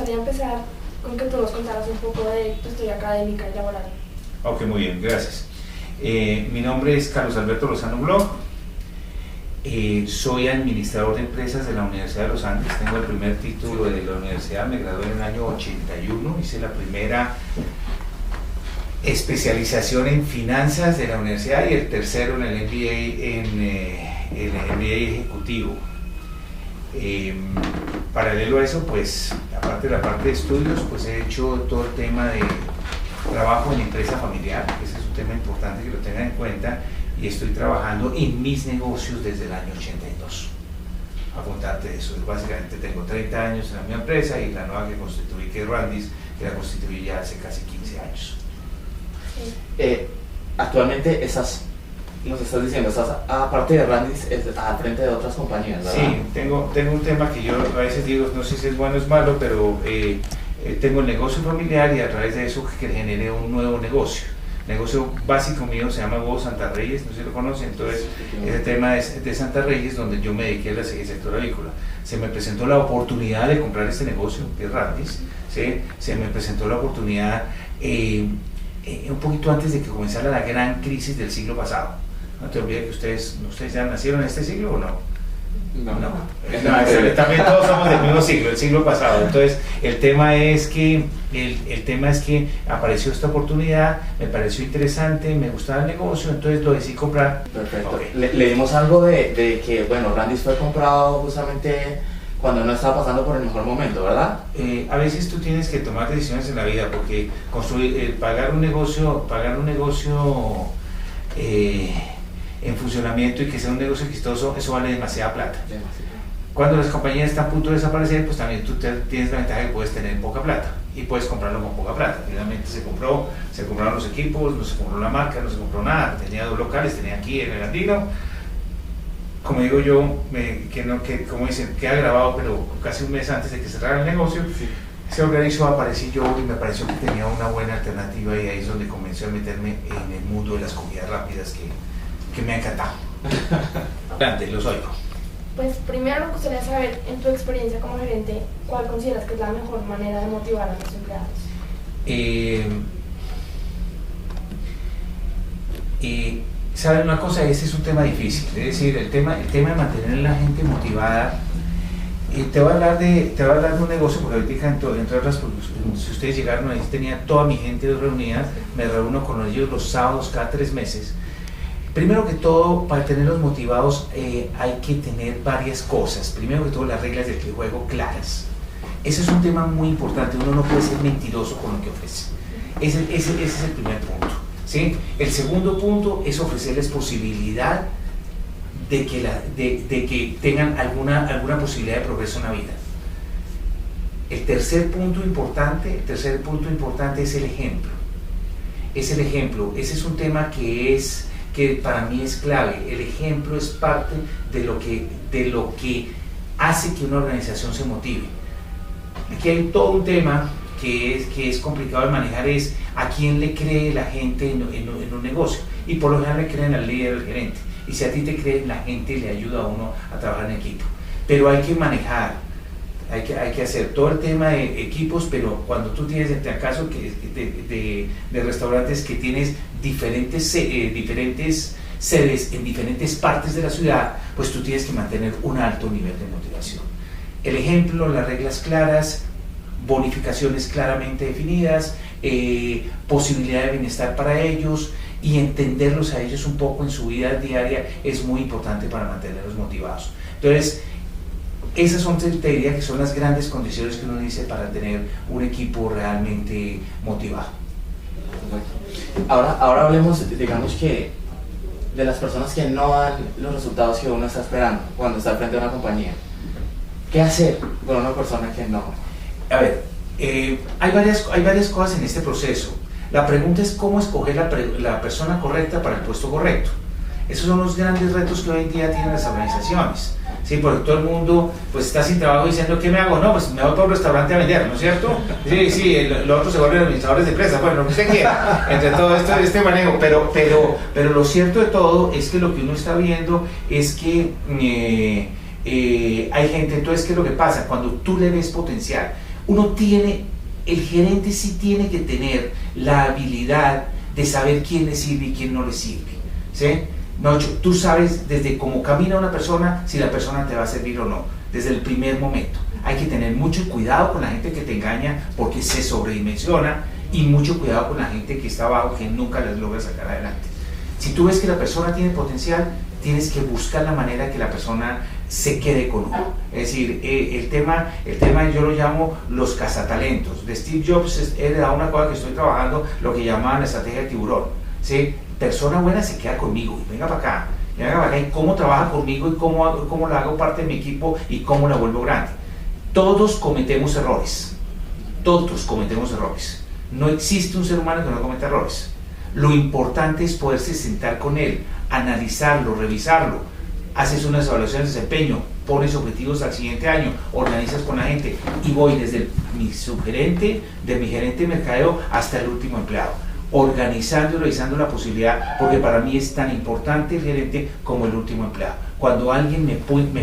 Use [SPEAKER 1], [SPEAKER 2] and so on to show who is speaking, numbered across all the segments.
[SPEAKER 1] gustaría empezar con que tú nos contaras un poco de tu historia académica y laboral.
[SPEAKER 2] Ok, muy bien, gracias. Mi nombre es Carlos Alberto Lozano Bloch. Soy administrador de empresas de la Universidad de los Andes. Tengo el primer título de la universidad, me gradué en el año 81, hice la primera especialización en finanzas de la universidad y el tercero en el MBA, el MBA ejecutivo. Paralelo a eso, pues aparte de la parte de estudios, pues he hecho todo el tema de trabajo en empresa familiar, que ese es un tema importante que lo tengan en cuenta, y estoy trabajando en mis negocios desde el año 82. A contarte eso, básicamente tengo 30 años en la misma empresa y la nueva que constituí, que es Randis, que la constituí ya hace casi 15 años.
[SPEAKER 3] Actualmente nos estás diciendo, estás aparte de Randis, al frente de otras compañías, ¿verdad?
[SPEAKER 2] Sí, tengo un tema que yo a veces digo, no sé si es bueno o es malo, pero tengo el negocio familiar y a través de eso que generé un nuevo negocio. El negocio básico mío se llama Huevos Santa Reyes, no sé si lo conocen, entonces ese tema es de Santa Reyes, donde yo me dediqué al sector avícola. Se me presentó la oportunidad de comprar este negocio, que es Randis, ¿sí? Se me presentó la oportunidad un poquito antes de que comenzara la gran crisis del siglo pasado. No te olvides que ustedes ya nacieron en este siglo o no. También todos somos del mismo siglo, el siglo pasado. Entonces el tema es que apareció esta oportunidad, me pareció interesante, me gustaba el negocio, entonces lo decidí comprar.
[SPEAKER 3] Perfecto.
[SPEAKER 2] Okay.
[SPEAKER 3] Leímos algo de que, bueno, Randis fue comprado justamente cuando no estaba pasando por el mejor momento, ¿verdad?
[SPEAKER 2] A veces tú tienes que tomar decisiones en la vida, porque pagar un negocio en funcionamiento y que sea un negocio exitoso, eso vale demasiada plata. Cuando las compañías están a punto de desaparecer, pues también tú tienes la ventaja de que puedes tener poca plata y puedes comprarlo con poca plata. Finalmente se compraron los equipos, no se compró la marca, no se compró nada. Tenía 2 locales, tenía aquí en el Andino. Como digo yo, como dicen, queda grabado, pero casi un mes antes de que cerrara el negocio, sí, se organizó, aparecí yo y me pareció que tenía una buena alternativa, y ahí es donde comencé a meterme en el mundo de las comidas rápidas que me ha encantado. Adelante, los oigo.
[SPEAKER 1] Pues primero me gustaría saber, en tu experiencia como gerente, ¿cuál consideras que es la mejor manera de motivar a los empleados?
[SPEAKER 2] ¿Saben una cosa? Ese es un tema difícil, es decir, el tema de mantener a la gente motivada. Te voy a hablar de un negocio, porque ahorita entre otras, si ustedes llegaron ahí, tenía toda mi gente reunida, me reúno con ellos los sábados cada 3 meses. Primero que todo, para tenerlos motivados hay que tener varias cosas. Primero que todo, las reglas del juego claras. Ese es un tema muy importante, uno no puede ser mentiroso con lo que ofrece. Ese es el primer punto, ¿sí? El segundo punto es ofrecerles posibilidad de que tengan alguna posibilidad de progreso en la vida. El tercer punto importante es el ejemplo. Ese es un tema que para mí es clave. El ejemplo es parte de lo que hace que una organización se motive. Aquí hay todo un tema que es complicado de manejar, es a quién le cree la gente en un negocio, y por lo general le creen al líder, al gerente, y si a ti te creen, la gente le ayuda a uno a trabajar en equipo. Pero hay que manejar, hay que hacer todo el tema de equipos, pero cuando tú tienes, en el caso de restaurantes que tienes diferentes sedes en diferentes partes de la ciudad, pues tú tienes que mantener un alto nivel de motivación. El ejemplo, las reglas claras, bonificaciones claramente definidas, posibilidad de bienestar para ellos, y entenderlos a ellos un poco en su vida diaria es muy importante para mantenerlos motivados. Entonces, esas son, te diría que son las grandes condiciones que uno dice para tener un equipo realmente motivado.
[SPEAKER 3] Ahora hablemos, digamos, que de las personas que no dan los resultados que uno está esperando cuando está frente a una compañía. ¿Qué hacer con una persona que no?
[SPEAKER 2] A ver, hay varias cosas en este proceso. La pregunta es cómo escoger la persona correcta para el puesto correcto. Esos son los grandes retos que hoy en día tienen las organizaciones. Sí, porque todo el mundo pues está sin trabajo diciendo, ¿qué me hago? No, pues me voy para un restaurante a vender, ¿no es cierto? Sí, los otros se vuelven administradores de empresas, bueno, lo que usted quiera, entre todo este manejo, pero lo cierto de todo es que lo que uno está viendo es que hay gente. Entonces, ¿qué es lo que pasa? Cuando tú le ves potencial, el gerente sí tiene que tener la habilidad de saber quién le sirve y quién no le sirve, ¿sí? Tú sabes desde cómo camina una persona si la persona te va a servir o no, desde el primer momento. Hay que tener mucho cuidado con la gente que te engaña porque se sobredimensiona, y mucho cuidado con la gente que está abajo, que nunca les logra sacar adelante. Si tú ves que la persona tiene potencial, tienes que buscar la manera de que la persona se quede con uno. Es decir, el tema yo lo llamo los cazatalentos. De Steve Jobs era una cosa que estoy trabajando, lo que llamaban la estrategia del tiburón, ¿sí? Persona buena se queda conmigo y venga para acá, y cómo trabaja conmigo y cómo la hago parte de mi equipo y cómo la vuelvo grande. Todos cometemos errores, no existe un ser humano que no cometa errores. Lo importante es poderse sentar con él, analizarlo, revisarlo, haces unas evaluaciones de desempeño, pones objetivos al siguiente año, organizas con la gente, y voy desde mi subgerente, de mi gerente de mercadeo hasta el último empleado, organizando y revisando la posibilidad, porque para mí es tan importante el gerente como el último empleado. Cuando alguien me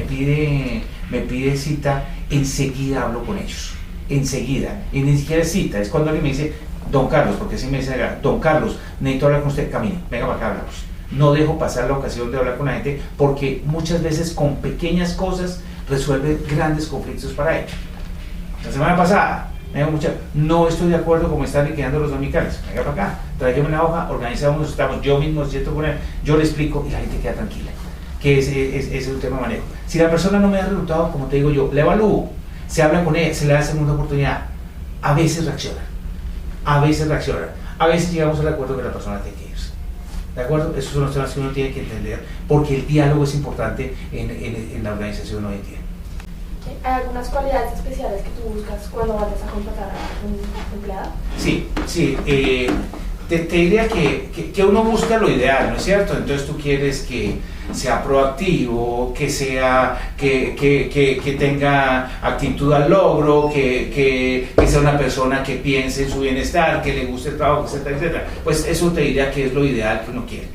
[SPEAKER 2] pide cita, enseguida hablo con ellos, enseguida, y ni siquiera es cita, es cuando alguien me dice, don Carlos, porque si me dice, don Carlos, necesito hablar con usted, camine, venga para acá, hablamos. No dejo pasar la ocasión de hablar con la gente, porque muchas veces con pequeñas cosas resuelve grandes conflictos para ellos. La semana pasada me dijo no estoy de acuerdo con cómo están liquidando los dominicales, venga para acá, tráigame una hoja, organizamos, estamos, yo mismo siento con él, yo le explico y la gente queda tranquila, que es un tema de manejo. Si la persona no me da resultado, como te digo yo, le evalúo, se habla con él, se le da segunda oportunidad, a veces reacciona, a veces llegamos al acuerdo que la persona tiene que irse. ¿De acuerdo? Esos son los temas que uno tiene que entender, porque el diálogo es importante en la organización hoy en día.
[SPEAKER 1] ¿Hay algunas cualidades especiales que tú buscas cuando vayas a contratar a un empleado?
[SPEAKER 2] Sí. Te diría que uno busca lo ideal, ¿no es cierto? Entonces tú quieres que sea proactivo, que tenga actitud al logro, que sea una persona que piense en su bienestar, que le guste el trabajo, etcétera, etcétera. Pues eso te diría que es lo ideal que uno quiere.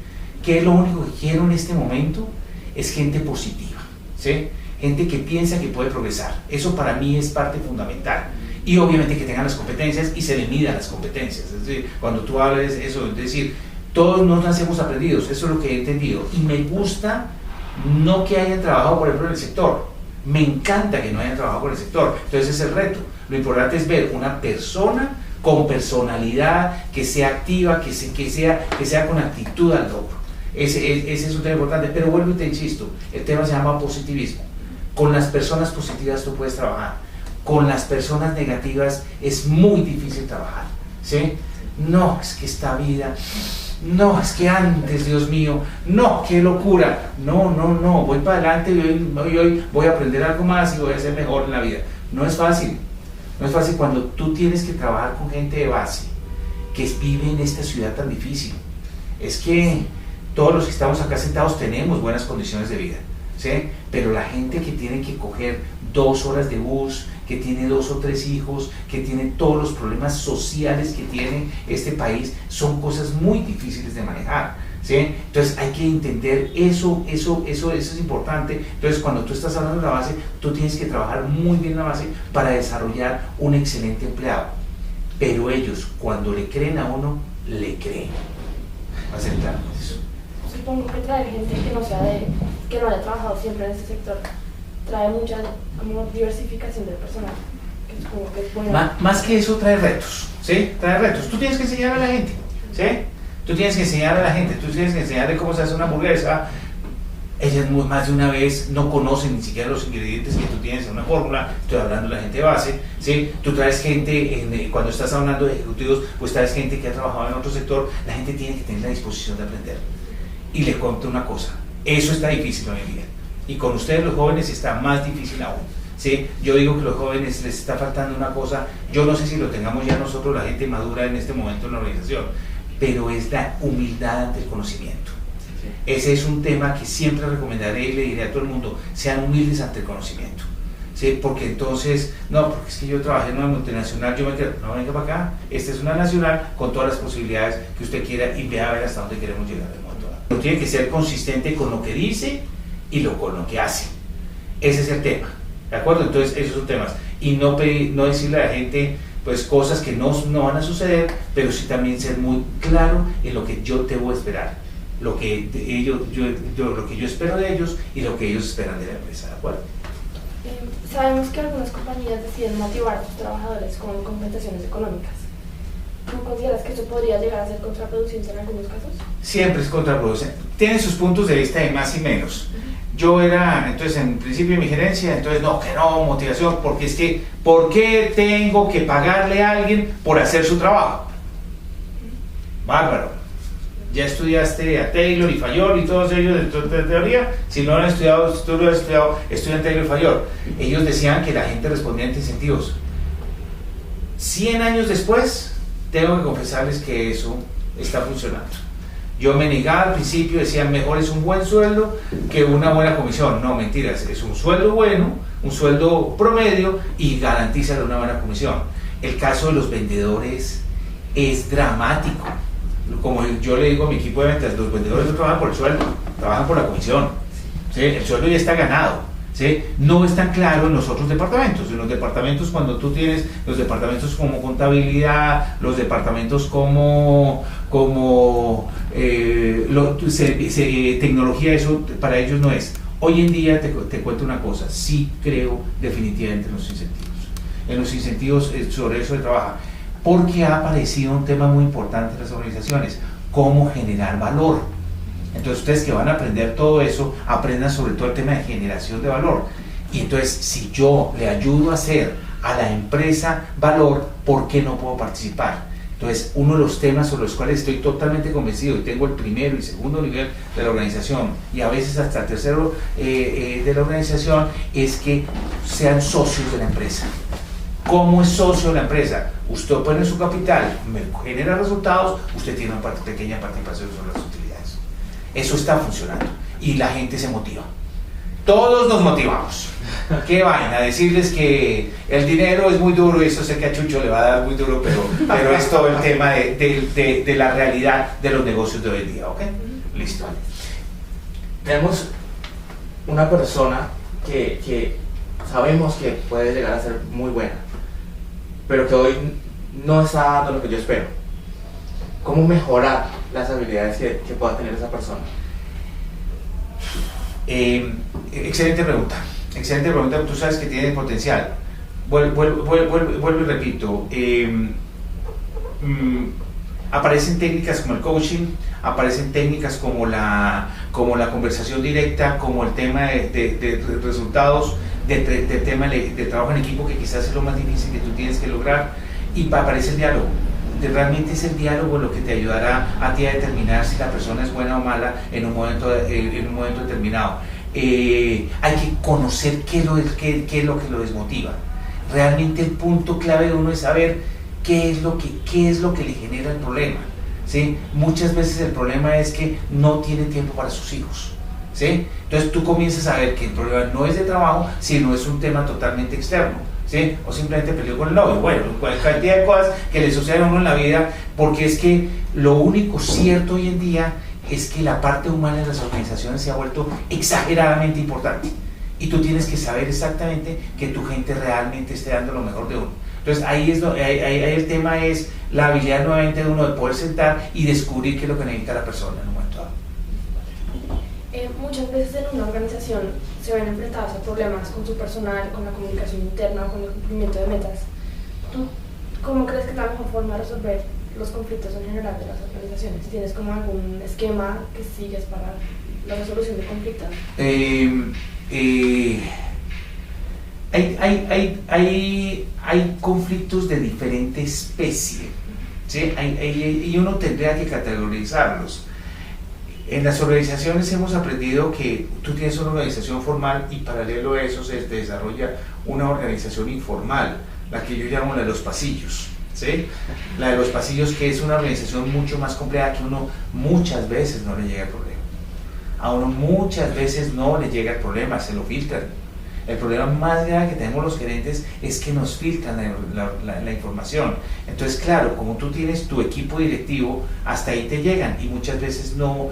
[SPEAKER 2] ¿Qué es lo único que quiero en este momento? Es gente positiva, ¿sí? Gente que piensa que puede progresar. Eso para mí es parte fundamental. Y obviamente que tengan las competencias y se le midan las competencias. Es decir, cuando tú hablas de eso, es decir, todos nos nacemos aprendidos, eso es lo que he entendido. Y me gusta no que hayan trabajado, por ejemplo, en el sector. Me encanta que no hayan trabajado por el sector. Entonces ese es el reto. Lo importante es ver una persona con personalidad, que sea activa, que sea con actitud al logro. Ese es un tema importante. Pero vuelvo y te insisto, el tema se llama positivismo. Con las personas positivas tú puedes trabajar. Con las personas negativas es muy difícil trabajar, ¿sí? No, es que esta vida, no, es que antes, Dios mío, no, qué locura, no, voy para adelante y hoy voy a aprender algo más y voy a ser mejor en la vida. No es fácil cuando tú tienes que trabajar con gente de base que vive en esta ciudad tan difícil. Es que todos los que estamos acá sentados tenemos buenas condiciones de vida, ¿sí? Pero la gente que tiene que coger 2 horas de bus, que tiene 2 o 3 hijos, que tiene todos los problemas sociales que tiene este país, son cosas muy difíciles de manejar, ¿sí? Entonces hay que entender eso es importante. Entonces cuando tú estás hablando de la base, tú tienes que trabajar muy bien la base para desarrollar un excelente empleado. Pero ellos, cuando le creen a uno, le creen. Aceptar eso.
[SPEAKER 1] Supongo que traer gente que no haya trabajado siempre en este sector trae mucha como diversificación del personal, que supongo que es bueno.
[SPEAKER 2] Más que eso, trae retos, ¿sí? Trae retos. Tú tienes que enseñar a la gente, ¿sí? Tú tienes que enseñarle cómo se hace una hamburguesa. Ellas más de una vez no conocen ni siquiera los ingredientes que tú tienes en una fórmula. Estoy hablando de la gente base, ¿sí? Tú traes gente, cuando estás hablando de ejecutivos, pues traes gente que ha trabajado en otro sector. La gente tiene que tener la disposición de aprender. Y le cuento una cosa, eso está difícil hoy en día. Y con ustedes los jóvenes está más difícil aún, ¿sí? Yo digo que a los jóvenes les está faltando una cosa, yo no sé si lo tengamos ya nosotros, la gente madura en este momento en la organización, pero es la humildad ante el conocimiento. Ese es un tema que siempre recomendaré y le diré a todo el mundo, sean humildes ante el conocimiento, ¿sí? Porque entonces, no, porque es que yo trabajé en una multinacional, yo me quedo, no, venga para acá, esta es una nacional con todas las posibilidades que usted quiera y vea a ver hasta dónde queremos llegar del mundo. Pero tiene que ser consistente con lo que dice y con lo que hace. Ese es el tema, ¿de acuerdo? Entonces esos son temas. y no decirle a la gente pues cosas que no van a suceder, pero sí también ser muy claro en lo que yo debo esperar, lo que yo espero de ellos y lo que elellos esperan de la empresa, ¿de acuerdo?
[SPEAKER 1] Sabemos que algunas compañías deciden motivar a sus trabajadores con compensaciones económicas. ¿Tú consideras que eso podría llegar a ser contraproducente en algunos casos?
[SPEAKER 2] Siempre es contraproducente. Tiene sus puntos de vista de más y menos. Yo era, entonces, en principio de mi gerencia, entonces, no, que no, motivación, porque es que, ¿por qué tengo que pagarle a alguien por hacer su trabajo? Bárbaro. Ya estudiaste a Taylor y Fayol y todos ellos de teoría. Si no lo han estudiado, tú lo has estudiado, estudian Taylor y Fayol. Ellos decían que la gente respondía ante incentivos. 100 años después, tengo que confesarles que eso está funcionando. Yo me negaba al principio, decía mejor es un buen sueldo que una buena comisión. No, mentiras, es un sueldo bueno, un sueldo promedio y garantiza una buena comisión. El caso de los vendedores es dramático. Como yo le digo a mi equipo de ventas, los vendedores no trabajan por el sueldo, trabajan por la comisión, ¿sí? El sueldo ya está ganado, ¿sí? No es tan claro en los otros departamentos. En los departamentos, cuando tú tienes los departamentos como contabilidad, los departamentos como tecnología, eso para ellos no es. Hoy en día te cuento una cosa, sí creo definitivamente en los incentivos. En los incentivos sobre eso se trabaja. Porque ha aparecido un tema muy importante en las organizaciones, cómo generar valor. Entonces ustedes que van a aprender todo eso, aprendan sobre todo el tema de generación de valor. Y entonces si yo le ayudo a hacer a la empresa valor, ¿por qué no puedo participar? Entonces uno de los temas sobre los cuales estoy totalmente convencido, y tengo el primero y segundo nivel de la organización, y a veces hasta el tercero de la organización, es que sean socios de la empresa. ¿Cómo es socio de la empresa? Usted pone su capital, genera resultados, usted tiene una pequeña participación sobre las utilidades. Eso está funcionando y la gente se motiva. Todos nos motivamos. ¿Qué vaina? Decirles que el dinero es muy duro, y eso sé que a Chucho le va a dar muy duro, pero es todo el tema de la realidad de los negocios de hoy en día, ¿ok? Listo.
[SPEAKER 3] Tenemos una persona que sabemos que puede llegar a ser muy buena, pero que hoy no está dando lo que yo espero. ¿Cómo mejorar las habilidades que pueda tener esa persona?
[SPEAKER 2] Excelente pregunta. Excelente pregunta. Tú sabes que tiene potencial. Vuelvo y repito. Aparecen técnicas como el coaching, aparecen técnicas como la conversación directa, como el tema de resultados, del tema de trabajo en equipo, que quizás es lo más difícil que tú tienes que lograr, y aparece el diálogo. Realmente es el diálogo lo que te ayudará a ti a determinar si la persona es buena o mala en un momento determinado. Hay que conocer qué es lo que lo desmotiva. Realmente el punto clave de uno es saber qué es lo que le genera el problema, ¿sí? Muchas veces el problema es que no tiene tiempo para sus hijos, ¿sí? Entonces tú comienzas a ver que el problema no es de trabajo, sino es un tema totalmente externo, ¿sí? O simplemente peleó con el novio. Bueno, cualquier cantidad de cosas que le suceden a uno en la vida, porque es que lo único cierto hoy en día es que la parte humana en las organizaciones se ha vuelto exageradamente importante, y tú tienes que saber exactamente que tu gente realmente esté dando lo mejor de uno. Entonces ahí el tema es la habilidad nuevamente de uno de poder sentar y descubrir qué es lo que necesita la persona en un momento dado.
[SPEAKER 1] Muchas veces en una organización se ven enfrentados a problemas con su personal, con la comunicación interna, con el cumplimiento de metas. ¿Tú cómo crees que es la mejor forma de resolver los conflictos en general de las organizaciones? ¿Tienes como algún esquema que sigues para la resolución de conflictos?
[SPEAKER 2] Hay conflictos de diferente especie, ¿sí? Y uno tendría que categorizarlos. En las organizaciones hemos aprendido que tú tienes una organización formal, y paralelo a eso se desarrolla una organización informal, la que yo llamo la de los pasillos, ¿sí? La de los pasillos, que es una organización mucho más compleja, que uno muchas veces no le llega el problema. A uno muchas veces no le llega el problema, se lo filtran. El problema más grave que tenemos los gerentes es que nos filtran la información. Entonces, claro, como tú tienes tu equipo directivo, hasta ahí te llegan, y muchas veces no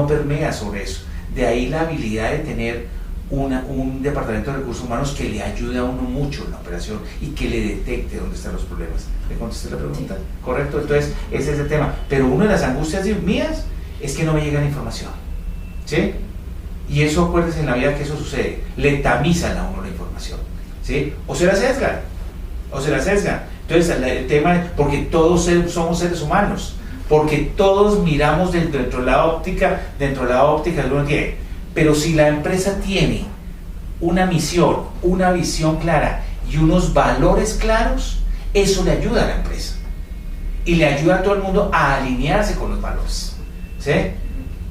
[SPEAKER 2] permea sobre eso. De ahí la habilidad de tener un departamento de recursos humanos que le ayude a uno mucho en la operación y que le detecte dónde están los problemas. ¿Le contesté la pregunta? Sí. ¿Correcto? Entonces, ese es el tema. Pero una de las angustias mías es que no me llega la información. ¿Sí? Y eso, acuérdense en la vida que eso sucede. Le tamizan a uno la información. ¿Sí? O se la sesgan. Entonces, el tema es porque todos somos seres humanos. Porque todos miramos dentro de la óptica que uno tiene. Pero si la empresa tiene una misión, una visión clara y unos valores claros, eso le ayuda a la empresa. Y le ayuda a todo el mundo a alinearse con los valores. ¿Sí?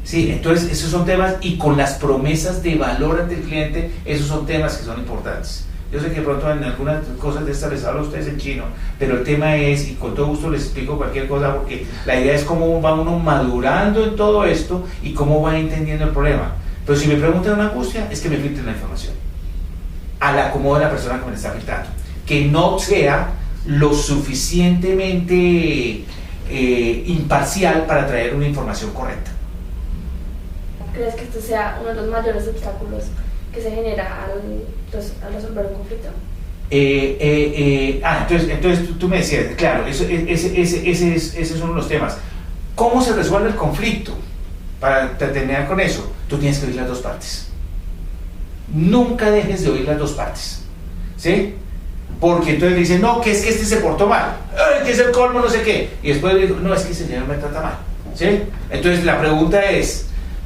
[SPEAKER 2] Sí, entonces esos son temas, y con las promesas de valor ante el cliente, esos son temas que son importantes. Yo sé que pronto en algunas cosas de estas les hablo a ustedes en chino, pero el tema es, y con todo gusto les explico cualquier cosa, porque la idea es cómo va uno madurando en todo esto y cómo va entendiendo el problema. Pero si me preguntan una angustia, es que me filtren la información al acomodo de la persona que me la está filtrando, que no sea lo suficientemente imparcial para traer una información correcta.
[SPEAKER 1] ¿Crees que este sea uno de los mayores obstáculos que se genera al resolver un conflicto?
[SPEAKER 2] Entonces tú me decías, claro, ese es uno de los temas. ¿Cómo se resuelve el conflicto? Para terminar con eso, tú tienes que oír las dos partes. Nunca dejes de oír las dos partes, ¿sí? Porque entonces dicen, no, que es que este se portó mal, que es el colmo, no sé qué, y después digo, no, es que ese señor me trata mal, ¿sí? Entonces la pregunta es,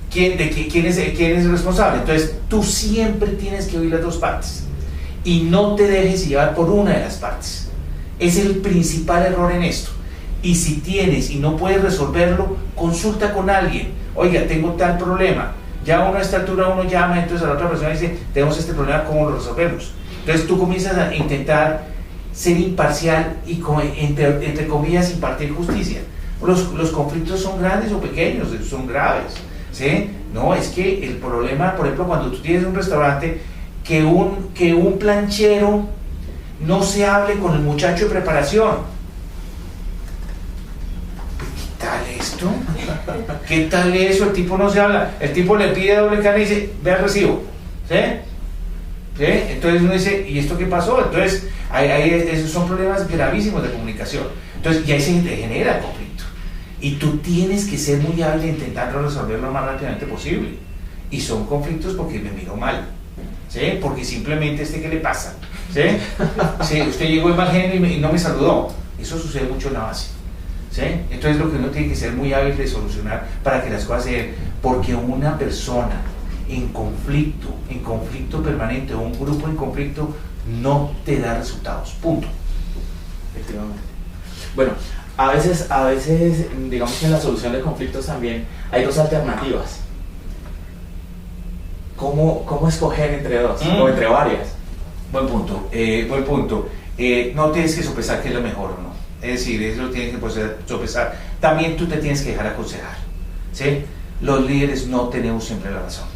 [SPEAKER 2] ¿quién es el responsable? Entonces tú siempre tienes que oír las dos partes y no te dejes llevar por una de las partes. Es el principal error en esto. Y si tienes y no puedes resolverlo, consulta con alguien. Oiga, tengo tal problema. Ya a esta altura uno llama entonces a la otra persona y dice, tenemos este problema, ¿cómo lo resolvemos? Entonces tú comienzas a intentar ser imparcial y entre comillas impartir justicia. Los conflictos son grandes o pequeños, son graves, ¿sí? No, es que el problema, por ejemplo, cuando tú tienes un restaurante, que un planchero no se hable con el muchacho de preparación. ¿Qué tal esto? ¿Qué tal eso? El tipo no se habla, el tipo le pide doble carne y dice, ve el recibo, ¿sí? ¿Sí? Entonces uno dice, ¿y esto qué pasó? Entonces esos son problemas gravísimos de comunicación. Entonces, y ahí se genera conflicto. Y tú tienes que ser muy hábil intentando resolverlo lo más rápidamente posible. Y son conflictos porque me miró mal, ¿sí? Porque simplemente ¿qué le pasa? ¿Sí? ¿Sí? Usted llegó de mal genio y no me saludó. Eso sucede mucho en la base, ¿sí? Entonces lo que uno tiene que ser muy hábil de solucionar para que las cosas se den, porque una persona en conflicto permanente, o un grupo en conflicto, no te da resultados, punto.
[SPEAKER 3] Efectivamente. Bueno, a veces digamos que en la solución de conflictos también hay dos alternativas. ¿Cómo escoger entre dos o entre varias?
[SPEAKER 2] Buen punto. No tienes que sopesar qué es lo mejor o no. Es decir, eso lo tienes que sopesar. También tú te tienes que dejar aconsejar, ¿sí? Los líderes no tenemos siempre la razón.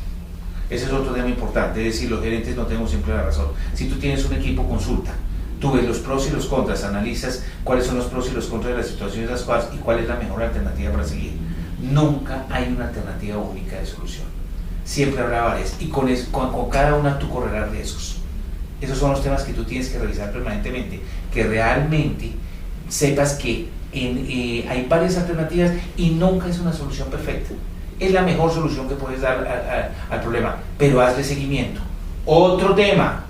[SPEAKER 2] Ese es otro tema importante, es decir, los gerentes no tenemos siempre la razón. Si tú tienes un equipo, consulta. Tú ves los pros y los contras, analizas cuáles son los pros y los contras de las situaciones de las cosas y cuál es la mejor alternativa para seguir. Nunca hay una alternativa única de solución. Siempre habrá varias y con cada una tú correrás riesgos. Esos son los temas que tú tienes que revisar permanentemente, que realmente sepas que hay varias alternativas y nunca es una solución perfecta. Es la mejor solución que puedes dar al problema, pero hazle seguimiento. Otro tema,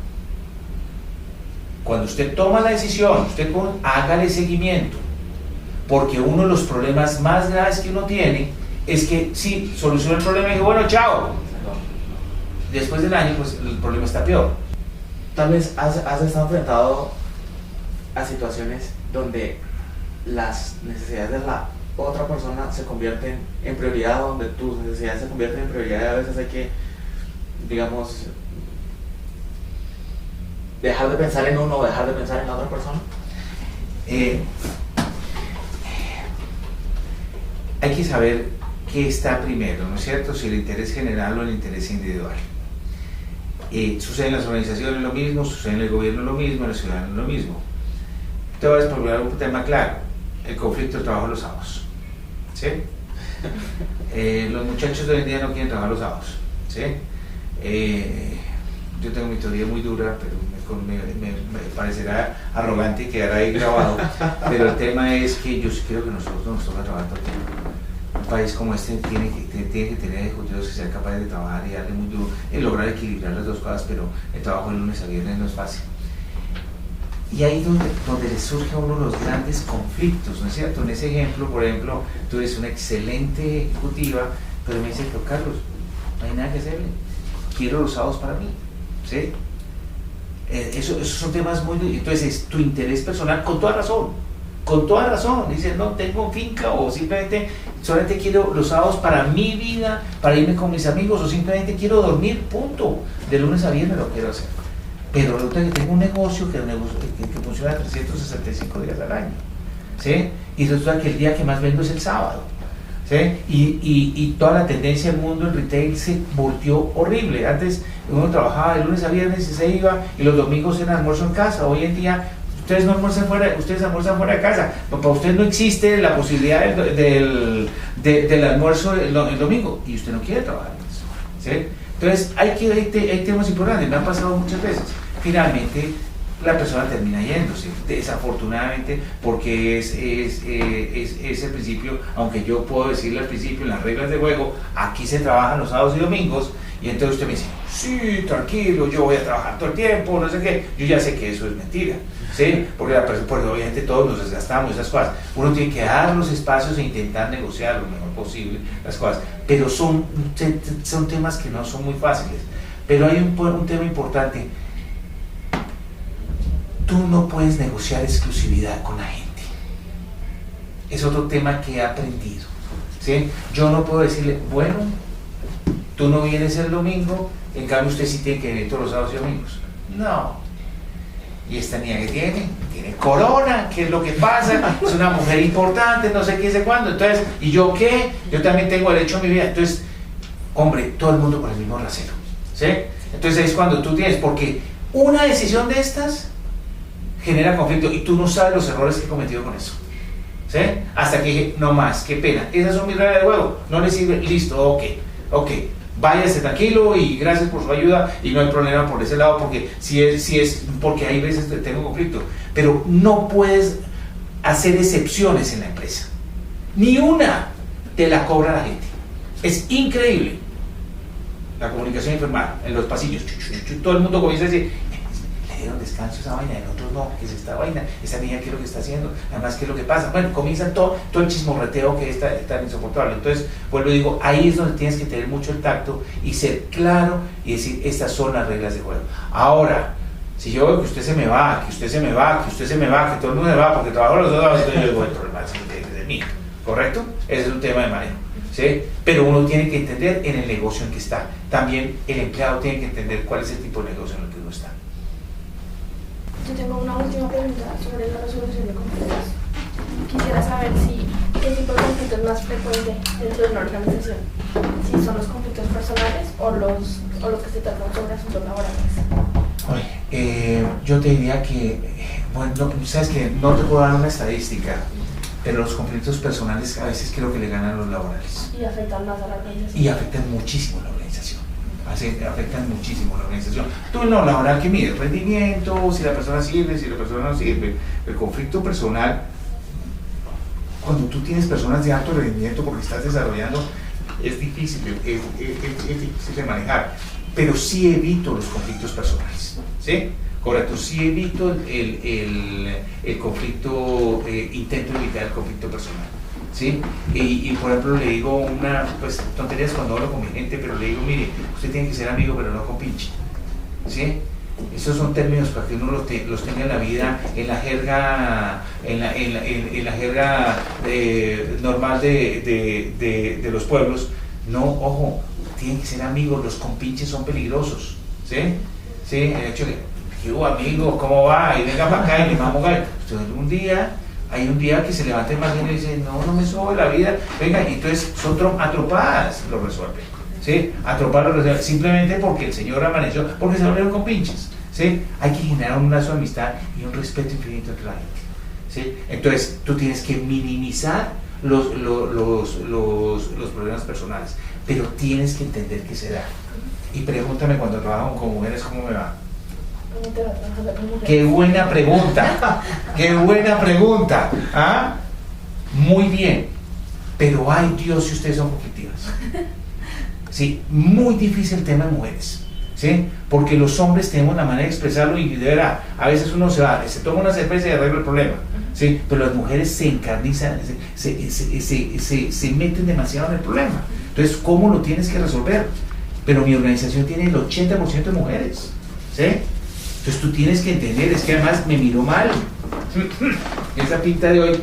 [SPEAKER 2] cuando usted toma la decisión, hágale seguimiento, porque uno de los problemas más graves que uno tiene es que sí, soluciona el problema y dice, bueno, chao. Después del año, pues el problema está peor.
[SPEAKER 3] Tal vez has estado enfrentado a situaciones donde las necesidades de la otra persona se convierten en prioridad, donde tus necesidades se convierten en prioridad, y a veces hay que, digamos, dejar de pensar en uno o dejar de pensar en la otra persona.
[SPEAKER 2] Hay que saber qué está primero, ¿no es cierto? Si el interés general o el interés individual. Sucede en las organizaciones lo mismo, sucede en el gobierno lo mismo, en los ciudadanos lo mismo. Te voy a explicar un tema claro: el conflicto del trabajo los sábados, ¿sí? Los muchachos de hoy en día no quieren trabajar los sábados, ¿sí? yo tengo mi teoría muy dura, pero me parecerá arrogante y quedará ahí grabado, pero el tema es que yo sí creo que nosotros nos toca trabajar todo el tiempo. Un país como este tiene que tener ejecutivos que sean capaces de trabajar y darle muy duro, y lograr equilibrar las dos cosas, pero el trabajo de lunes a viernes no es fácil. Y ahí donde le surge a uno los grandes conflictos, ¿no es cierto? En ese ejemplo, por ejemplo, tú eres una excelente ejecutiva, pero me dice, pero Carlos, no hay nada que hacerle, quiero los sábados para mí, ¿sí? Esos son temas muy... Entonces es tu interés personal, con toda razón, dices, no tengo finca, o simplemente solamente quiero los sábados para mi vida, para irme con mis amigos, o simplemente quiero dormir, punto, de lunes a viernes lo quiero hacer. Pero resulta que tengo un negocio que funciona 365 días al año, ¿sí? Y resulta que el día que más vendo es el sábado, ¿sí? Y toda la tendencia del mundo en retail se volteó horrible. Antes uno trabajaba de lunes a viernes y se iba, y los domingos era almuerzo en casa. Hoy en día ustedes no almuerzan fuera, ustedes almuerzan fuera de casa, pero para usted no existe la posibilidad del almuerzo el domingo, y usted no quiere trabajar en eso, ¿sí? Entonces hay temas importantes, me han pasado muchas veces. Finalmente la persona termina yéndose, desafortunadamente, porque es el principio, aunque yo puedo decirle al principio en las reglas de juego, aquí se trabajan los sábados y domingos, y entonces usted me dice, sí, tranquilo, yo voy a trabajar todo el tiempo, no sé qué. Yo ya sé que eso es mentira, ¿sí? Porque obviamente todos nos desgastamos esas cosas. Uno tiene que dar los espacios e intentar negociar lo mejor posible las cosas, pero son temas que no son muy fáciles. Pero hay un tema importante: tú no puedes negociar exclusividad con la gente. Es otro tema que he aprendido, ¿sí? Yo no puedo decirle, bueno, tú no vienes el domingo, en cambio usted sí tiene que venir todos los sábados y domingos. No. Y esta niña que tiene corona, ¿qué es lo que pasa? Es una mujer importante, no sé qué, sé cuándo. Entonces, ¿y yo qué? Yo también tengo derecho a mi vida. Entonces, hombre, todo el mundo con el mismo rasero, ¿sí? Entonces es cuando tú tienes, porque una decisión de estas genera conflicto y tú no sabes los errores que he cometido con eso, ¿sí? Hasta que dije, no más, qué pena, esas son mis reglas de juego, no le sirve, listo, ok, váyase tranquilo y gracias por su ayuda y no hay problema por ese lado, porque si es porque hay veces que tengo conflicto, pero no puedes hacer excepciones en la empresa, ni una te la cobra la gente. Es increíble la comunicación informal en los pasillos, todo el mundo comienza a decir, le dieron descanso a esa vaina, el otro no, ¿qué es esta vaina? Esa niña, ¿qué es lo que está haciendo? Además, ¿qué es lo que pasa? Bueno, comienza todo el chismorreteo que es tan insoportable. Entonces, vuelvo y digo, ahí es donde tienes que tener mucho el tacto y ser claro y decir, estas son las reglas de juego. Ahora, si yo veo que usted se me va, que todo el mundo se va porque trabajo los dos lados, entonces yo digo, el problema es de mí, ¿correcto? Ese es un tema de manejo, ¿sí? Pero uno tiene que entender en el negocio en que está. También el empleado tiene que entender cuál es el tipo de negocio en el que uno está.
[SPEAKER 1] Yo tengo una última pregunta sobre la resolución de conflictos. Quisiera saber qué tipo de conflicto es más frecuente dentro de una organización, si son los conflictos personales o los que se tratan sobre asuntos laborales.
[SPEAKER 2] Oye, yo te diría que, bueno, sabes que no te puedo dar una estadística, pero los conflictos personales a veces creo que le ganan a los laborales.
[SPEAKER 1] Y afectan más a la organización.
[SPEAKER 2] Y afectan muchísimo a la organización. Afectan muchísimo a la organización. Tú en lo laboral que mide rendimiento, si la persona sirve, si la persona no sirve. El conflicto personal, cuando tú tienes personas de alto rendimiento porque estás desarrollando, es difícil de manejar. Pero sí evito los conflictos personales, ¿sí? Correcto, sí evito el conflicto, intento evitar el conflicto personal, ¿sí? Y por ejemplo le digo tonterías cuando hablo con mi gente, pero le digo, mire, usted tiene que ser amigo pero no compinche, ¿sí? Esos son términos para que uno los tenga en la vida, en la jerga, en la jerga normal de los pueblos. No, ojo, tienen que ser amigos, los compinches son peligrosos, ¿sí? ¿Sí? El hecho de, ¿qué hubo, amigo? ¿Cómo va? Y venga para acá y le vamos a gallo. Hay un día que se levanta el margen y dice, no me subo la vida, venga, y entonces son atropadas, lo resuelven, ¿sí? Atropadas lo resuelven, simplemente porque el señor amaneció, porque se volvieron compinches, ¿sí? Hay que generar un lazo de amistad y un respeto infinito entre la gente, ¿sí? Entonces tú tienes que minimizar los problemas personales. pero tienes que entender que se da. Y pregúntame cuando trabajo con mujeres cómo me va.
[SPEAKER 1] ¿Cómo te va trabajando con mujeres?
[SPEAKER 2] ¡Qué buena pregunta! ¡Qué buena pregunta! ¿Ah? Muy bien, pero ay Dios si ustedes son conflictivas. Sí, muy difícil el tema de mujeres, ¿sí? Porque los hombres tenemos la manera de expresarlo y de verdad, a veces uno se va, se toma una cerveza y arregla el problema, ¿sí? Pero las mujeres se encarnizan, se meten demasiado en el problema. Entonces, ¿cómo lo tienes que resolver? Pero mi organización tiene el 80% de mujeres, ¿sí? Entonces tú tienes que entender, es que además me miró mal. Esa pinta de hoy,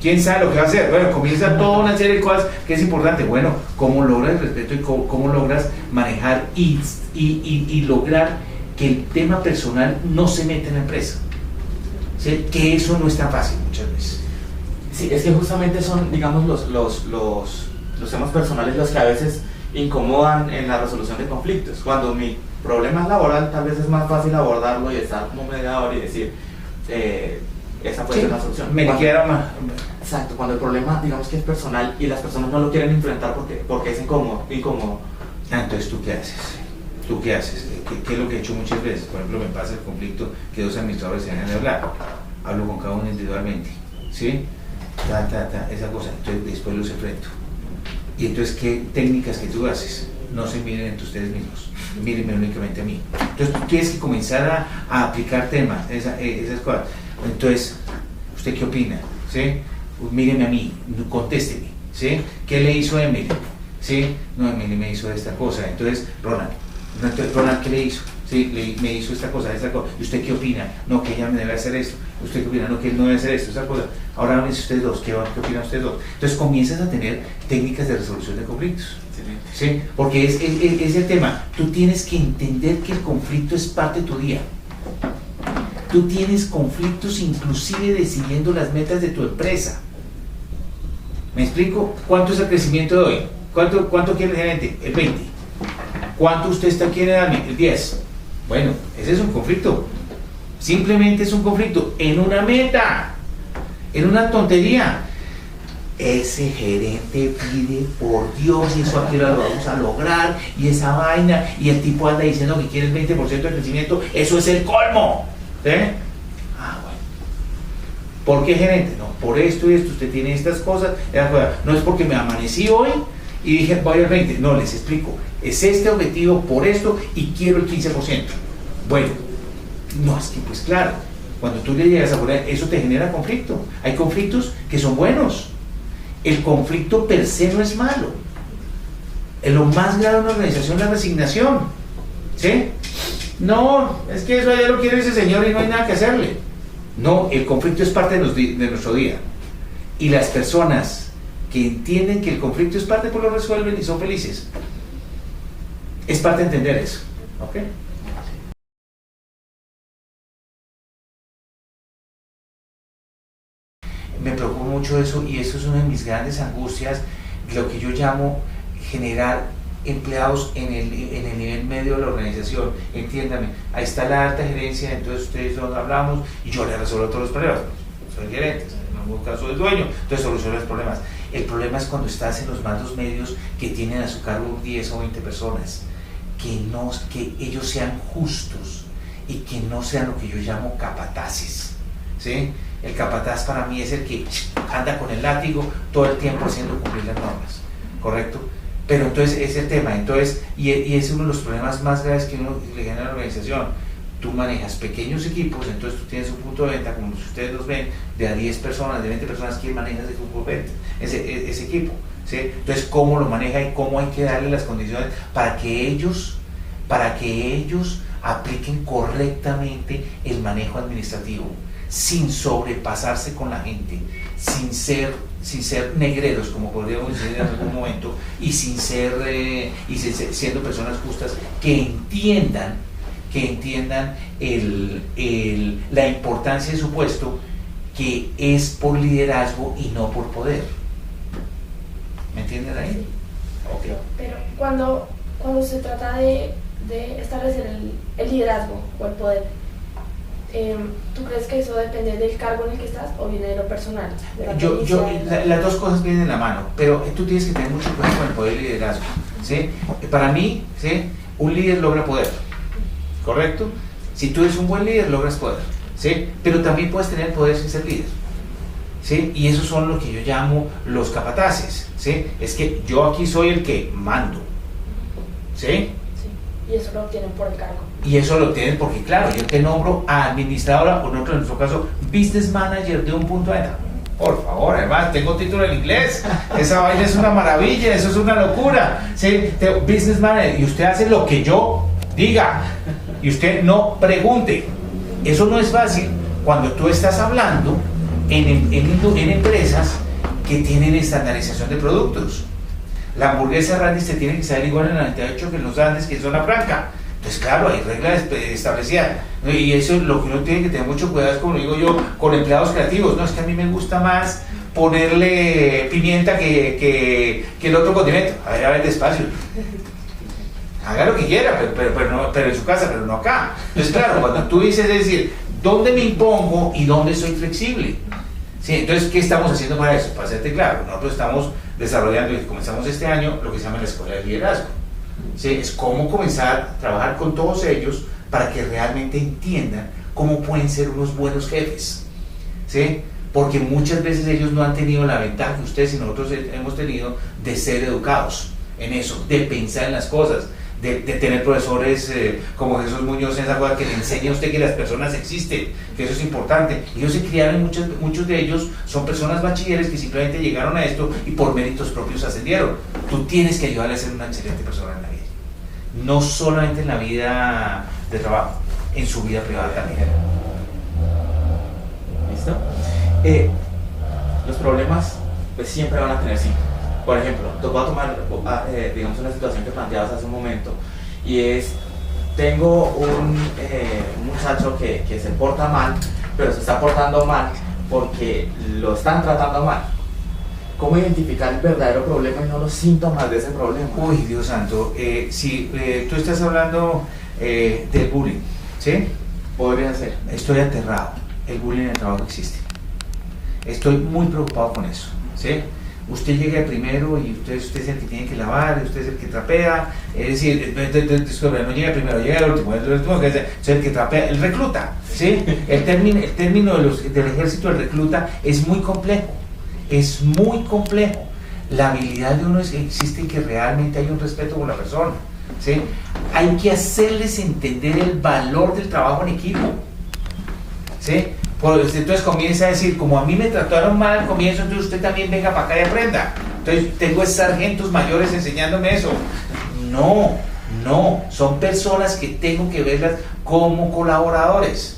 [SPEAKER 2] ¿quién sabe lo que va a hacer? Bueno, comienza toda una serie de cosas que es importante. Bueno, ¿cómo logras el respeto y cómo logras manejar y lograr que el tema personal no se meta en la empresa? ¿Sí? Que eso no es tan fácil muchas veces.
[SPEAKER 3] Sí, es que justamente son, digamos, los temas personales los que a veces incomodan en la resolución de conflictos. Cuando mi problema es laboral, tal vez es más fácil abordarlo y estar como mediador y decir, esa puede ser una solución.
[SPEAKER 2] Me queda más.
[SPEAKER 3] Exacto, cuando el problema, digamos que es personal y las personas no lo quieren enfrentar porque es incómodo.
[SPEAKER 2] Entonces, ¿tú qué haces? ¿Tú qué haces? ¿Qué es lo que he hecho muchas veces? Por ejemplo, me pasa el conflicto que dos administradores se dejan de hablar. Hablo con cada uno individualmente, ¿sí? Esa cosa. Entonces, después los enfrento. Y entonces, ¿qué técnicas que tú haces? No se miren entre ustedes mismos, mírenme únicamente a mí. Entonces, tú tienes que comenzar a aplicar temas, esas cosas. Entonces, ¿usted qué opina? ¿Sí? Míreme a mí, contésteme, ¿sí? ¿Qué le hizo Emily? ¿Sí? No, Emily me hizo esta cosa. Entonces, Ronald, ¿qué le hizo? Sí, me hizo esta cosa. ¿Y usted qué opina? No, que ella me debe hacer esto. ¿Usted qué opina? No, que él no debe hacer esto, esa cosa. Ahora háblense ustedes dos, ¿qué opinan ustedes dos? Entonces comienzas a tener técnicas de resolución de conflictos. ¿Sí? Porque es el tema. Tú tienes que entender que el conflicto es parte de tu día. Tú tienes conflictos inclusive decidiendo las metas de tu empresa. ¿Me explico? ¿Cuánto es el crecimiento de hoy? ¿Cuánto quiere el gerente? El 20. ¿Cuánto usted quiere darme? El 10. Bueno, ese es un conflicto. Simplemente es un conflicto en una meta, en una tontería. Ese gerente pide, por Dios, y eso aquí lo vamos a lograr, y esa vaina, y el tipo anda diciendo que quiere el 20% de crecimiento, eso es el colmo. Bueno. ¿Por qué, gerente? No, por esto y esto, usted tiene estas cosas. No es porque me amanecí hoy y dije voy al 20%. No, les explico. Es este objetivo por esto y quiero el 15%. Bueno, no, es que pues claro, cuando tú le llegas a poner, eso te genera conflicto. Hay conflictos que son buenos. El conflicto per se no es malo. Lo más grave de una organización es la resignación. ¿Sí? No, es que eso ya lo quiere ese señor y no hay nada que hacerle. No, el conflicto es parte de nuestro día. Y las personas que entienden que el conflicto es parte, pues lo resuelven y son felices. Es parte de entender eso. ¿Ok? Me preocupa mucho eso y eso es una de mis grandes angustias, lo que yo llamo generar empleados en el nivel medio de la organización. Entiéndame, ahí está la alta gerencia, entonces ustedes dos hablamos y yo le resuelvo todos los problemas. Soy gerente, en algún caso del dueño, entonces soluciono los problemas. El problema es cuando estás en los mandos medios que tienen a su cargo 10 o 20 personas, que ellos sean justos y que no sean lo que yo llamo capataces, ¿sí? El capataz para mí es el que anda con el látigo todo el tiempo haciendo cumplir las normas, ¿correcto? Pero entonces es el tema, entonces, y es uno de los problemas más graves que uno le genera a la organización. Tú manejas pequeños equipos, entonces tú tienes un punto de venta, como si ustedes los ven, de a 10 personas, de 20 personas, ¿quién maneja ese grupo de venta? Ese equipo, ¿sí? Entonces, ¿cómo lo maneja y cómo hay que darle las condiciones para que ellos apliquen correctamente el manejo administrativo, sin sobrepasarse con la gente, sin ser negreros, como podríamos decir en algún momento, y siendo personas justas que entiendan la importancia de su puesto, que es por liderazgo y no por poder. ¿Me entienden ahí? Okay.
[SPEAKER 1] Pero cuando se trata de establecer el liderazgo o el poder, ¿Tú crees que eso depende del cargo en el que estás o viene de lo personal? De
[SPEAKER 2] las dos cosas vienen de la mano, pero tú tienes que tener mucho cuidado con el poder de liderazgo, ¿sí? Para mí, ¿sí? Un líder logra poder, ¿correcto? Si tú eres un buen líder, logras poder, ¿sí? Pero también puedes tener poder sin ser líder, ¿sí? Y esos son lo que yo llamo los capataces, ¿sí? Es que yo aquí soy el que mando, ¿sí?
[SPEAKER 1] Y eso lo obtienen por el cargo.
[SPEAKER 2] Y eso lo obtienen porque, claro, yo te nombro administradora, o en nuestro caso, business manager de un punto de venta. Por favor, además, tengo título en inglés. Esa vaina es una maravilla, eso es una locura. ¿Sí? Business manager, y usted hace lo que yo diga. Y usted no pregunte. Eso no es fácil cuando tú estás hablando en empresas que tienen estandarización de productos. La hamburguesa Randy's te tiene que salir igual en el 98 que en los Andes, que en zona franca. Entonces, claro, hay reglas establecidas. Y eso es lo que uno tiene que tener mucho cuidado, es como digo yo, con empleados creativos. No, es que a mí me gusta más ponerle pimienta que el otro condimento. A ver, despacio. Haga lo que quiera, pero en su casa, pero no acá. Entonces, claro, cuando tú dices, es decir, ¿dónde me impongo y dónde soy flexible? Sí, entonces, ¿qué estamos haciendo para eso? Para hacerte claro, nosotros estamos desarrollando y comenzamos este año lo que se llama la Escuela de Liderazgo. ¿Sí? Es cómo comenzar a trabajar con todos ellos para que realmente entiendan cómo pueden ser unos buenos jefes, ¿sí? Porque muchas veces ellos no han tenido la ventaja que ustedes y nosotros hemos tenido de ser educados en eso, de pensar en las cosas, de tener profesores como Jesús Muñoz en esa cosa que le enseña a usted que las personas existen, que eso es importante. Ellos se criaron, muchos de ellos son personas bachilleres que simplemente llegaron a esto y por méritos propios ascendieron. Tú tienes que ayudarle a ser una excelente persona en la vida, no solamente en la vida de trabajo, en su vida privada también.
[SPEAKER 3] ¿Listo? Los problemas pues siempre van a tener sí. Por ejemplo, te voy a tomar, digamos, una situación que planteabas hace un momento, y es, tengo un muchacho que se porta mal, pero se está portando mal porque lo están tratando mal. ¿Cómo identificar el verdadero problema y no los síntomas de ese problema?
[SPEAKER 2] Uy, Dios santo, si tú estás hablando del bullying, ¿sí?
[SPEAKER 3] Podría ser.
[SPEAKER 2] Estoy aterrado, el bullying en el trabajo existe. Estoy muy preocupado con eso, ¿sí? Usted llega primero y usted es el que tiene que lavar, usted es el que trapea, es decir, no llega primero, llega el último que es el que trapea, el recluta, ¿sí? El término del ejército del recluta es muy complejo, es muy complejo. La habilidad de uno existe en que realmente hay un respeto por la persona, ¿sí? Hay que hacerles entender el valor del trabajo en equipo, ¿sí? Entonces comienza a decir, como a mí me trataron mal al comienzo, entonces usted también venga para acá y aprenda. Entonces tengo sargentos mayores enseñándome eso. No, son personas que tengo que verlas como colaboradores.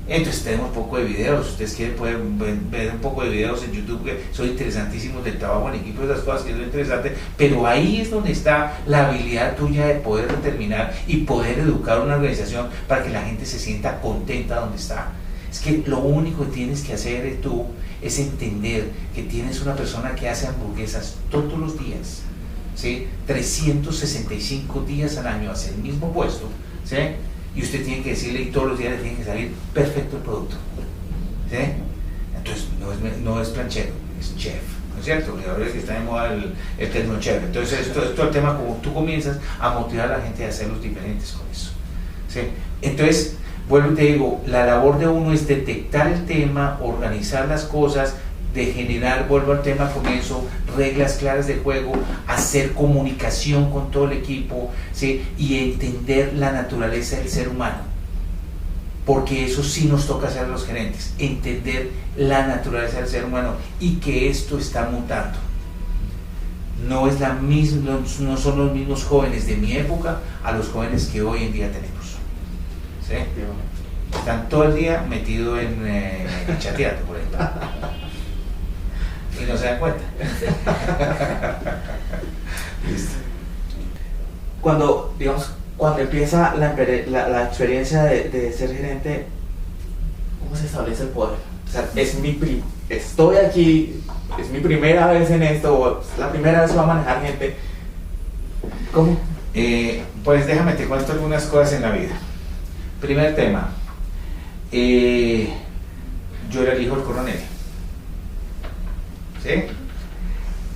[SPEAKER 2] Entonces tenemos un poco de videos, ustedes pueden ver un poco de videos en YouTube que son interesantísimos del trabajo en equipo, esas cosas que son interesantes, pero ahí es donde está la habilidad tuya de poder determinar y poder educar una organización para que la gente se sienta contenta donde está. Es que lo único que tienes que hacer tú es entender que tienes una persona que hace hamburguesas todos los días, ¿sí? 365 días al año hace el mismo puesto, ¿sí? Y usted tiene que decirle, y todos los días le tiene que salir perfecto el producto, ¿sí? Entonces no es planchero, es chef, ¿no es cierto? Y ahora es que está de moda el término chef. Entonces esto es el tema, como tú comienzas a motivar a la gente a hacerlos diferentes con eso, ¿sí? Entonces, vuelvo y te digo, la labor de uno es detectar el tema, organizar las cosas, de generar, vuelvo al tema comienzo, reglas claras de juego, hacer comunicación con todo el equipo, ¿sí? Y entender la naturaleza del ser humano, porque eso sí nos toca hacer a los gerentes, entender la naturaleza del ser humano y que esto está mutando. No son los mismos jóvenes de mi época a los jóvenes que hoy en día tenemos, ¿sí? Están todo el día metidos en chateando, por ejemplo, y no se dan cuenta.
[SPEAKER 3] Listo. Cuando empieza la experiencia de ser gerente, ¿cómo se establece el poder? O sea, estoy aquí, es mi primera vez en esto, o es la primera vez que voy a manejar gente. ¿Cómo?
[SPEAKER 2] Pues déjame te cuento algunas cosas en la vida. Primer tema, Yo era el hijo del coronel. ¿Sí?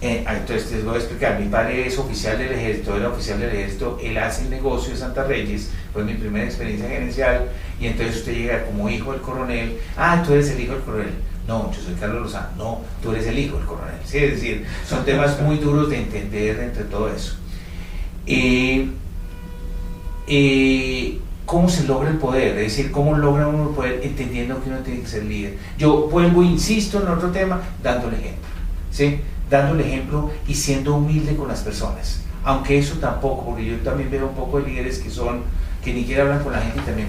[SPEAKER 2] Entonces les voy a explicar, mi padre es oficial del ejército, era oficial del ejército, él hace el negocio de Santa Reyes, fue mi primera experiencia gerencial, y entonces usted llega como hijo del coronel, tú eres el hijo del coronel, no, yo soy Carlos Lozano, no, tú eres el hijo del coronel, ¿sí? Es decir, son temas muy duros de entender entre todo eso. ¿Cómo se logra el poder? Es decir, ¿cómo logra uno el poder entendiendo que uno tiene que ser líder? Yo vuelvo, insisto en otro tema, dando el ejemplo, ¿sí? Dando el ejemplo y siendo humilde con las personas, aunque eso tampoco, porque yo también veo un poco de líderes que ni siquiera hablan con la gente y también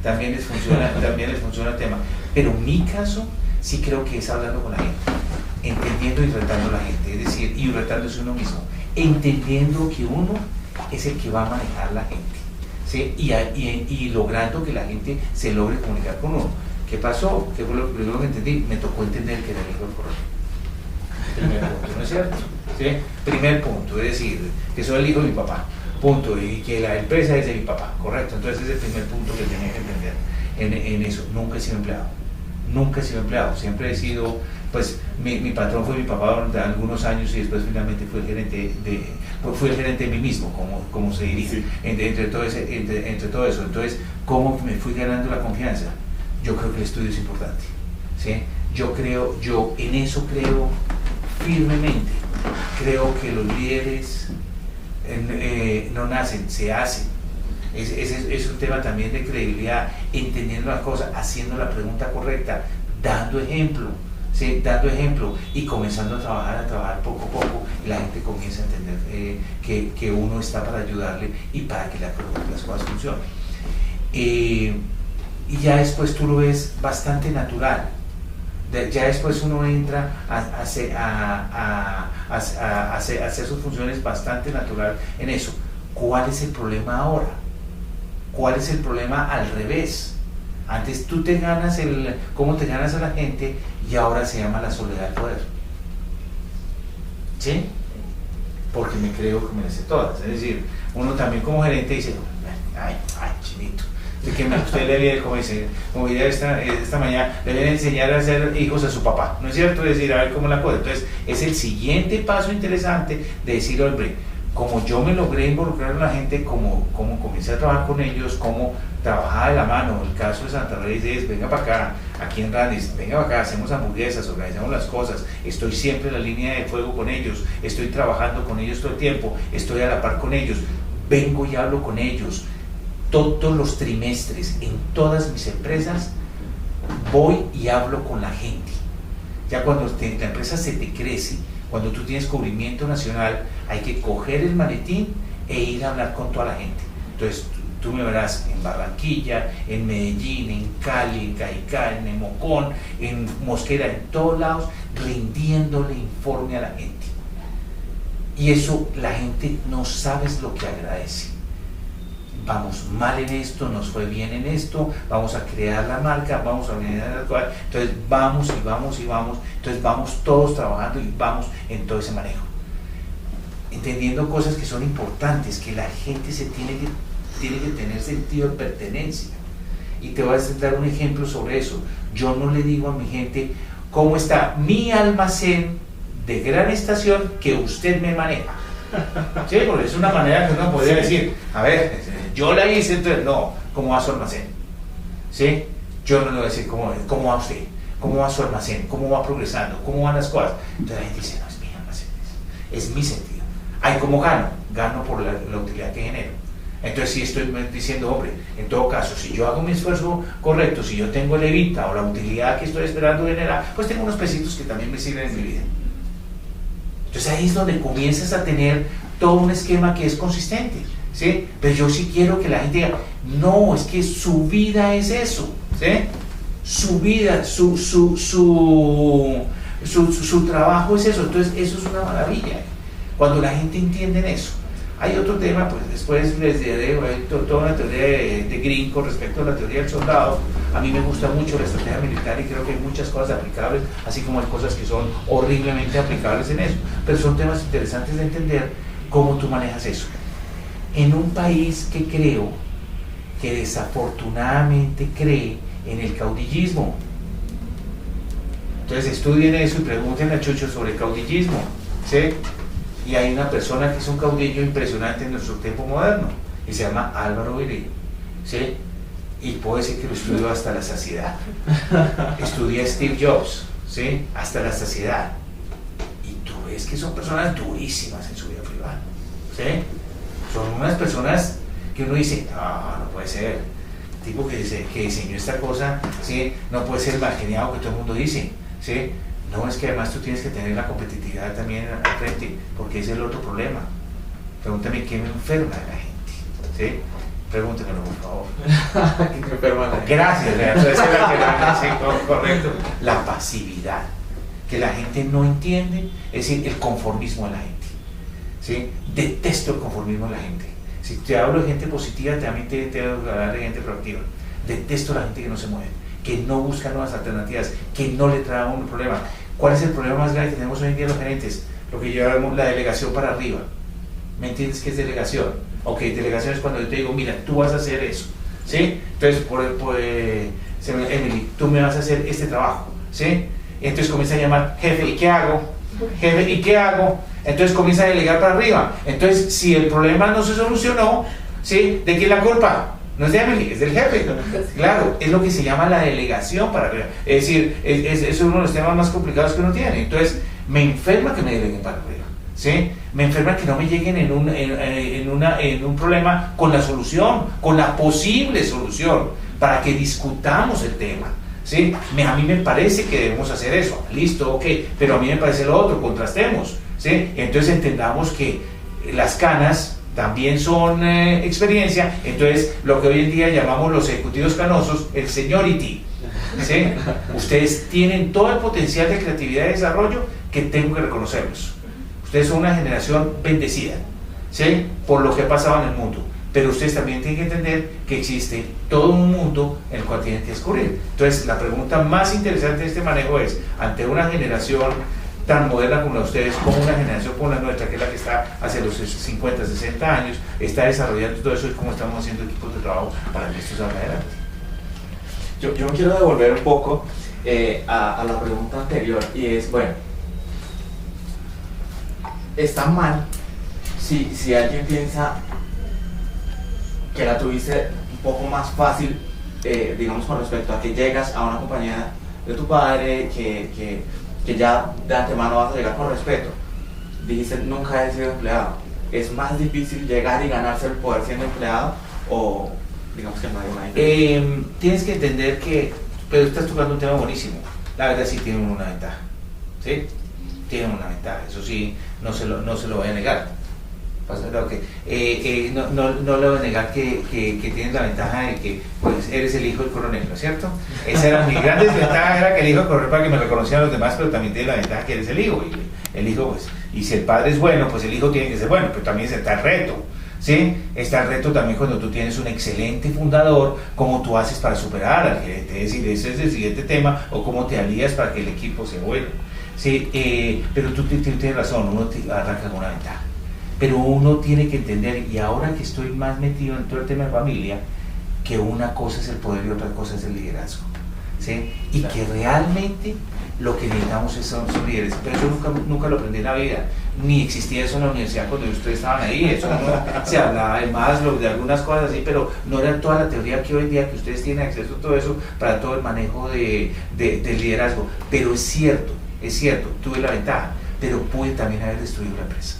[SPEAKER 2] también les funciona el tema, pero en mi caso sí creo que es hablando con la gente, entendiendo y retando a la gente, es decir, y retándose uno mismo, entendiendo que uno es el que va a manejar la gente, ¿sí? Y logrando que la gente se logre comunicar con uno. ¿Qué pasó? ¿Qué fue lo primero que entendí? Me tocó entender que era el hijo del coronel. Primer punto, ¿no es cierto? ¿Sí? Primer punto, es decir, que soy el hijo de mi papá, punto, y que la empresa es de mi papá, correcto. Entonces ese es el primer punto que tenía que entender en eso. Nunca he sido empleado, siempre he sido, pues mi patrón fue mi papá durante algunos años y después finalmente fui el gerente de mí mismo, como se diría, sí. entre todo eso. Entonces, ¿cómo me fui ganando la confianza? Yo creo que el estudio es importante, ¿sí? Yo en eso creo firmemente. Creo que los líderes no nacen, se hacen. Es un tema también de credibilidad, entendiendo las cosas, haciendo la pregunta correcta, dando ejemplo, ¿sí? Dando ejemplo y comenzando a trabajar poco a poco, y la gente comienza a entender que uno está para ayudarle y para que las cosas funcionen. Y ya después tú lo ves bastante natural. Ya después uno entra a hacer sus funciones bastante natural en eso. ¿Cuál es el problema ahora? ¿Cuál es el problema al revés? Antes tú te ganas cómo te ganas a la gente, y ahora se llama la soledad del poder. ¿Sí? Porque me creo que me las sé todas. Es decir, uno también como gerente dice, ay, chinito. Usted le viene, como diría esta mañana, le viene a enseñar a ser hijos a su papá, ¿no es cierto? Es decir, a ver cómo la cosa. Entonces, es el siguiente paso interesante de decir, hombre, como yo me logré involucrar a la gente, como comencé a trabajar con ellos, como trabajaba de la mano. El caso de Santa Reyes es, venga para acá, aquí en Randis, venga para acá, hacemos hamburguesas, organizamos las cosas, estoy siempre en la línea de fuego con ellos, estoy trabajando con ellos todo el tiempo, estoy a la par con ellos, vengo y hablo con ellos. Todos los trimestres, en todas mis empresas, voy y hablo con la gente. Ya cuando la empresa se te crece, cuando tú tienes cubrimiento nacional, hay que coger el maletín e ir a hablar con toda la gente. Entonces, tú me verás en Barranquilla, en Medellín, en Cali, en Caicán, en Nemocón, en Mosquera, en todos lados, rindiéndole informe a la gente. Y eso la gente no sabes lo que agradece. Vamos mal en esto, nos fue bien en esto, vamos a crear la marca, vamos a organizar la cosa, entonces vamos, entonces vamos todos trabajando y vamos en todo ese manejo. Entendiendo cosas que son importantes, que la gente tiene que tener sentido de pertenencia. Y te voy a dar un ejemplo sobre eso. Yo no le digo a mi gente, ¿cómo está mi almacén de Gran Estación que usted me maneja? Sí, porque es una manera que uno podría decir, a ver, yo la hice, entonces no, ¿cómo va su almacén? ¿Sí? Yo no le voy a decir, ¿cómo va usted? ¿Cómo va su almacén? ¿Cómo va progresando? ¿Cómo van las cosas? Entonces la gente dice, no, es mi almacén, es mi sentido. Ay, ¿cómo gano? Gano por la utilidad que genero. Entonces sí estoy diciendo, hombre, en todo caso, si yo hago mi esfuerzo correcto, si yo tengo el evita o la utilidad que estoy esperando generar, pues tengo unos pesitos que también me sirven en mi vida. Entonces ahí es donde comienzas a tener todo un esquema que es consistente, ¿sí? Pero yo sí quiero que la gente diga, no, es que su vida es eso, ¿sí? Su vida, su trabajo es eso. Entonces eso es una maravilla, cuando la gente entiende eso. Hay otro tema, pues después les diré toda una teoría de Green con respecto a la teoría del soldado. A mí me gusta mucho la estrategia militar y creo que hay muchas cosas aplicables, así como hay cosas que son horriblemente aplicables en eso. Pero son temas interesantes de entender cómo tú manejas eso. En un país que creo que desafortunadamente cree en el caudillismo. Entonces estudien eso y pregunten a Chucho sobre el caudillismo, ¿sí? Y hay una persona que es un caudillo impresionante en nuestro tiempo moderno y se llama Álvaro Uribe, ¿sí? Y puedo decir que lo estudió hasta la saciedad. Estudié a Steve Jobs, ¿sí? Hasta la saciedad. Y tú ves que son personas durísimas en su vida privada, ¿sí? Son unas personas que uno dice, no, no puede ser. El tipo que diseñó esta cosa, ¿sí? No puede ser el más genial que todo el mundo dice, ¿sí? No, es que además tú tienes que tener la competitividad también al frente, porque ese es el otro problema. Pregúntame qué me enferma de la gente, ¿sí? Pregúntemelo, por favor.
[SPEAKER 3] ¿Qué te enferma la gente?
[SPEAKER 2] Gracias, esa es la que correcto. La pasividad, que la gente no entiende, es decir, el conformismo de la gente, ¿sí? Detesto el conformismo de la gente. Si te hablo de gente positiva, también te voy a hablar de gente proactiva. Detesto la gente que no se mueve, que no busca nuevas alternativas, que no le trae un problema. ¿Cuál es el problema más grande que tenemos hoy en día los gerentes? Lo que llamamos la delegación para arriba. ¿Me entiendes qué es delegación? Ok, delegación es cuando yo te digo, mira, tú vas a hacer eso, ¿sí? Entonces, Emily, tú me vas a hacer este trabajo, ¿sí? Entonces comienza a llamar, jefe, ¿y qué hago? Jefe, ¿y qué hago? Entonces comienza a delegar para arriba. Entonces, si el problema no se solucionó, ¿sí? ¿De quién es la culpa? No es de Emily, es del jefe. Claro, es lo que se llama la delegación para arriba. Es decir, es uno de los temas más complicados que uno tiene. Entonces, me enferma que me deleguen para arriba, ¿sí? Me enferma que no me lleguen en un problema con la solución, con la posible solución, para que discutamos el tema, ¿sí? A mí me parece que debemos hacer eso, listo, ok, pero a mí me parece lo otro, contrastemos, ¿sí? Entonces entendamos que las canas también son experiencia, entonces lo que hoy en día llamamos los ejecutivos canosos, el seniority, ¿sí? Ustedes tienen todo el potencial de creatividad y desarrollo que tengo que reconocerlos. Ustedes son una generación bendecida, ¿sí? Por lo que ha pasado en el mundo, pero ustedes también tienen que entender que existe todo un mundo en el cual tienen que descubrir. Entonces la pregunta más interesante de este manejo es, ante una generación tan moderna como la de ustedes, como una generación como la nuestra, que es la que está hacia los 50, 60 años, está desarrollando todo eso, y cómo estamos haciendo equipos de trabajo para que esto salga adelante.
[SPEAKER 3] Yo me quiero devolver un poco a la pregunta anterior, y es, bueno, está mal si alguien piensa que la tuviste un poco más fácil, digamos, con respecto a que llegas a una compañía de tu padre, que ya de antemano vas a llegar con respeto. Dijiste, nunca he sido empleado. ¿Es más difícil llegar y ganarse el poder siendo empleado, o digamos que no hay una diferencia?
[SPEAKER 2] Tienes que entender que, pero estás tocando un tema buenísimo. La verdad sí tienen una ventaja, ¿sí? Tienen una ventaja, eso sí, no se lo voy a negar. No le voy a negar que tienes la ventaja de que pues, eres el hijo del coronel, ¿no es cierto? Esa era mi gran desventaja, era que el hijo del coronel, para que me reconocieran los demás, pero también tienes la ventaja que eres el hijo, y el hijo, pues, y si el padre es bueno, pues el hijo tiene que ser bueno, pero también está el reto, ¿sí? Está el reto también cuando tú tienes un excelente fundador, cómo tú haces para superar al gerente, es decir, ese es el siguiente tema, o cómo te alías para que el equipo sea bueno, ¿sí? Pero tú tienes razón, uno te arranca con una ventaja. Pero uno tiene que entender, y ahora que estoy más metido en todo el tema de familia, que una cosa es el poder y otra cosa es el liderazgo, ¿sí? Y claro, que realmente lo que necesitamos son líderes. Pero eso nunca lo aprendí en la vida, ni existía eso en la universidad cuando ustedes estaban ahí. Eso no, se hablaba de Maslow, de algunas cosas así, pero no era toda la teoría que hoy en día, que ustedes tienen acceso a todo eso para todo el manejo de liderazgo. Pero es cierto, tuve la ventaja, pero pude también haber destruido la empresa.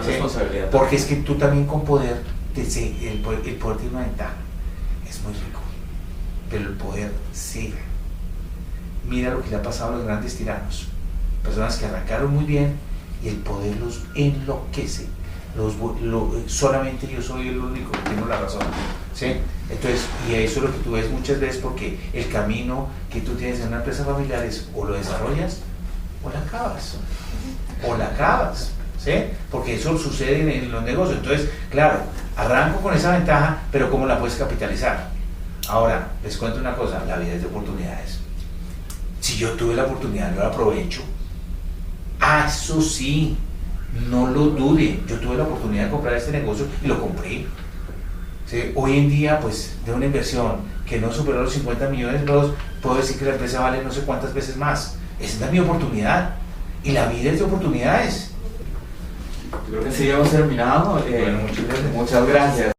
[SPEAKER 3] ¿Sí? Responsabilidad.
[SPEAKER 2] Porque es que tú también con poder, el poder tiene una ventaja, es muy rico, pero el poder ciega. Mira lo que le ha pasado a los grandes tiranos, personas que arrancaron muy bien y el poder los enloquece, solamente yo soy el único que tengo la razón, ¿sí? Entonces, y eso es lo que tú ves muchas veces, porque el camino que tú tienes en una empresa familiar es o lo desarrollas o la acabas, ¿sí? Porque eso sucede en los negocios. Entonces, claro, arranco con esa ventaja, pero ¿cómo la puedes capitalizar? Ahora, les cuento una cosa, la vida es de oportunidades. Si yo tuve la oportunidad, yo la aprovecho. Eso sí, no lo dude, yo tuve la oportunidad de comprar este negocio y lo compré, ¿sí? Hoy en día, pues, de una inversión que no superó los 50 millones, puedo decir que la empresa vale no sé cuántas veces más. Esa es mi oportunidad. Y la vida es de oportunidades.
[SPEAKER 3] Yo creo que sí hemos terminado.
[SPEAKER 2] Bueno, muchas gracias.
[SPEAKER 3] Muchas gracias.